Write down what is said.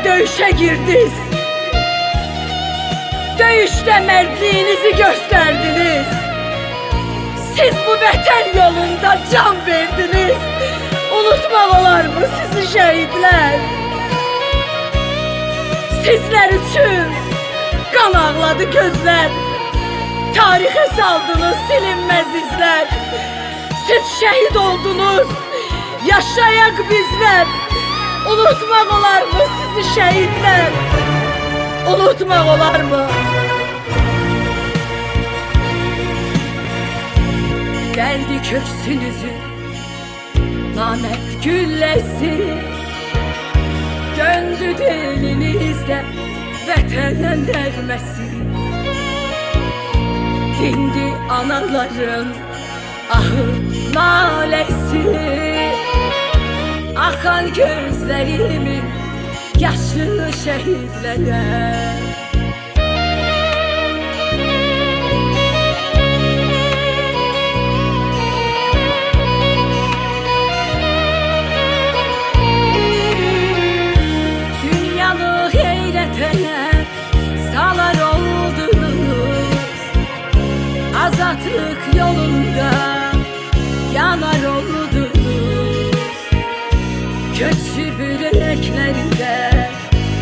döyüşe girdiniz. Döyüşte mertliğinizi gösterdiniz. Siz bu vətən yolunda can verdiniz. Unutmaq olar mı sizi şehitler? Sizler için kan ağladı gözler. Tarihe saldınız silinmez izler. Siz şehit oldunuz, yaşayak bizler. Unutmaq olar mı sizi şehitler? Unutmaq olar mı? Geldi köksünüzü namert güllesi, döndü dilinizde vətəndən nəğməsi. Dindi anaların ahı naləsi, akan gözlerimin yaşlı şehitlərə. Dünyanı heyrətənə salar oldunuz, azadlık yolunda yanar oldunuz. Köçüb ürəklərin